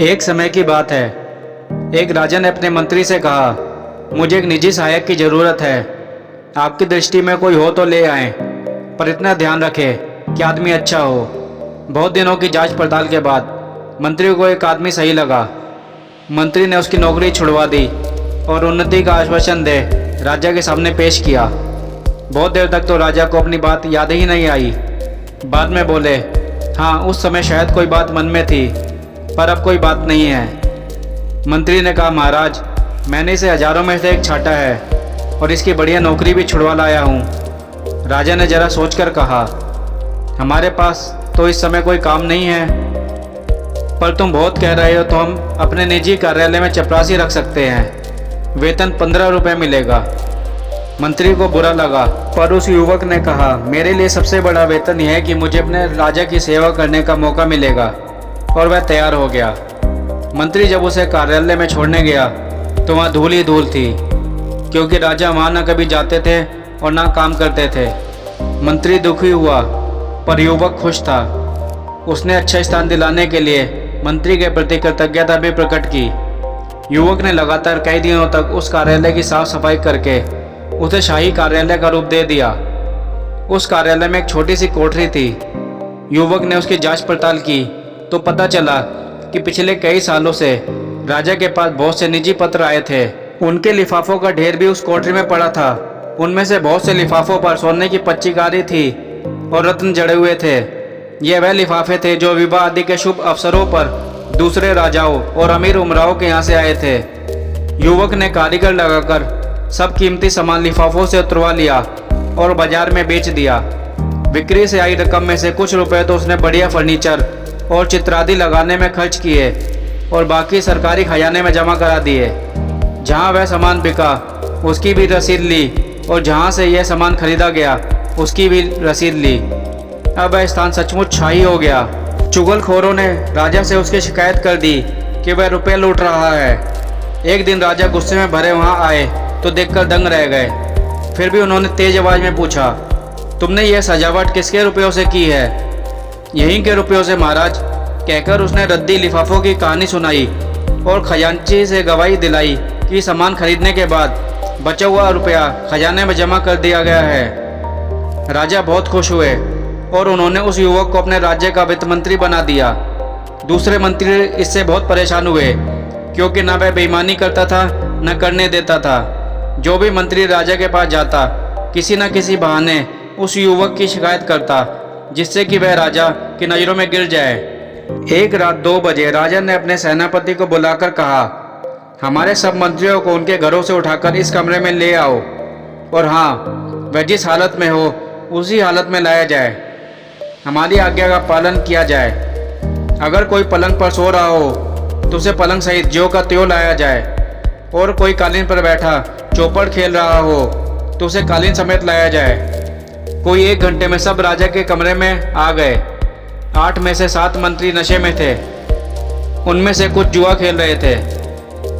एक समय की बात है। एक राजा ने अपने मंत्री से कहा, मुझे एक निजी सहायक की ज़रूरत है। आपकी दृष्टि में कोई हो तो ले आएं, पर इतना ध्यान रखें कि आदमी अच्छा हो। बहुत दिनों की जांच पड़ताल के बाद मंत्री को एक आदमी सही लगा। मंत्री ने उसकी नौकरी छुड़वा दी और उन्नति का आश्वासन दे राजा के सामने पेश किया। बहुत देर तक तो राजा को अपनी बात याद ही नहीं आई। बाद में बोले, हाँ, उस समय शायद कोई बात मन में थी, पर अब कोई बात नहीं है। मंत्री ने कहा, महाराज, मैंने इसे हजारों में से एक छांटा है और इसकी बढ़िया नौकरी भी छुड़वा लाया हूँ। राजा ने जरा सोचकर कहा, हमारे पास तो इस समय कोई काम नहीं है, पर तुम बहुत कह रहे हो तो हम अपने निजी कार्यालय में चपरासी रख सकते हैं। वेतन 15 रुपये मिलेगा। मंत्री को बुरा लगा, पर उस युवक ने कहा, मेरे लिए सबसे बड़ा वेतन यह है कि मुझे अपने राजा की सेवा करने का मौका मिलेगा। और वह तैयार हो गया। मंत्री जब उसे कार्यालय में छोड़ने गया तो वहाँ धूल ही धूल थी, क्योंकि राजा वहाँ न कभी जाते थे और ना काम करते थे। मंत्री दुखी हुआ, पर युवक खुश था। उसने अच्छा स्थान दिलाने के लिए मंत्री के प्रति कृतज्ञता भी प्रकट की। युवक ने लगातार कई दिनों तक उस कार्यालय की साफ सफाई करके उसे शाही कार्यालय का रूप दे दिया। उस कार्यालय में एक छोटी सी कोठरी थी। युवक ने उसकी जांच पड़ताल की तो पता चला कि पिछले कई सालों से राजा के पास बहुत से निजी पत्र आए थे। उनके लिफाफों का ढेर भी उस कोठरी में पड़ा था। उनमें से बहुत से लिफाफों पर सोने की पच्चीकारी थी और रत्न जड़े हुए थे। ये वह लिफाफे थे जो विवाह आदि के शुभ अवसरों पर दूसरे राजाओं और अमीर उमराओं के यहाँ से आए थे। युवक ने कारीगर लगाकर सब कीमती सामान लिफाफों से उतरवा लिया और बाजार में बेच दिया। बिक्री से आई रकम में से कुछ रुपए तो उसने बढ़िया फर्नीचर और चित्रादि लगाने में खर्च किए और बाकी सरकारी खजाने में जमा करा दिए। जहाँ वह सामान बिका उसकी भी रसीद ली और जहाँ से यह सामान खरीदा गया उसकी भी रसीद ली। अब वह स्थान सचमुच शाही हो गया। चुगलखोरों ने राजा से उसकी शिकायत कर दी कि वह रुपये लूट रहा है। एक दिन राजा गुस्से में भरे वहाँ आए तो देखकर दंग रह गए। फिर भी उन्होंने तेज आवाज में पूछा, तुमने यह सजावट किसके रुपयों से की है? यहीं के रुपयों से महाराज, कहकर उसने रद्दी लिफाफों की कहानी सुनाई और खजांची से गवाही दिलाई कि सामान खरीदने के बाद बचा हुआ रुपया खजाने में जमा कर दिया गया है। राजा बहुत खुश हुए और उन्होंने उस युवक को अपने राज्य का वित्त मंत्री बना दिया। दूसरे मंत्री इससे बहुत परेशान हुए, क्योंकि न वह बेईमानी करता था न करने देता था। जो भी मंत्री राजा के पास जाता, किसी न किसी बहाने उस युवक की शिकायत करता, जिससे कि वह राजा की नज़रों में गिर जाए। एक रात 2 बजे राजा ने अपने सेनापति को बुलाकर कहा, हमारे सब मंत्रियों को उनके घरों से उठाकर इस कमरे में ले आओ, और हाँ, वह जिस हालत में हो उसी हालत में लाया जाए। हमारी आज्ञा का पालन किया जाए। अगर कोई पलंग पर सो रहा हो तो उसे पलंग सहित ज्यों का त्यों लाया जाए, और कोई कालीन पर बैठा चौपड़ खेल रहा हो तो उसे कालीन समेत लाया जाए। कोई 1 घंटे में सब राजा के कमरे में आ गए। 8 में से 7 मंत्री नशे में थे। उनमें से कुछ जुआ खेल रहे थे।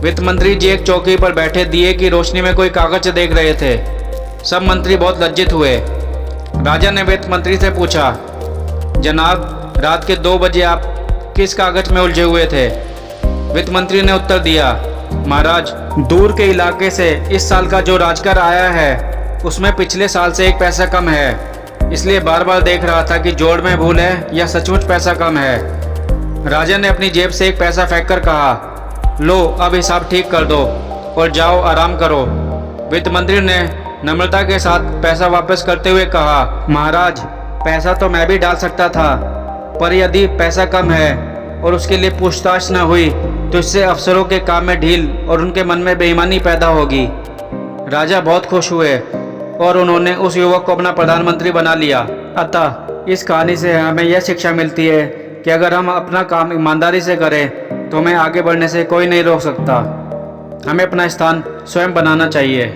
वित्त मंत्री जी एक चौकी पर बैठे दिए की रोशनी में कोई कागज देख रहे थे। सब मंत्री बहुत लज्जित हुए। राजा ने वित्त मंत्री से पूछा, जनाब, रात के 2 बजे आप किस कागज में उलझे हुए थे? वित्त मंत्री ने उत्तर दिया, महाराज, दूर के इलाके से इस साल का जो राजकर आया है उसमें पिछले साल से 1 पैसा कम है, इसलिए बार बार देख रहा था कि जोड़ में भूल है या सचमुच पैसा कम है। राजा ने अपनी जेब से 1 पैसा फेंककर कहा, लो, अब हिसाब ठीक कर दो और जाओ आराम करो। वित्त मंत्री ने नम्रता के साथ पैसा वापस करते हुए कहा, महाराज, पैसा तो मैं भी डाल सकता था, पर यदि पैसा कम है और उसके लिए पूछताछ न हुई तो इससे अफसरों के काम में ढील और उनके मन में बेईमानी पैदा होगी। राजा बहुत खुश हुए और उन्होंने उस युवक को अपना प्रधानमंत्री बना लिया। अतः इस कहानी से हमें यह शिक्षा मिलती है कि अगर हम अपना काम ईमानदारी से करें तो हमें आगे बढ़ने से कोई नहीं रोक सकता। हमें अपना स्थान स्वयं बनाना चाहिए।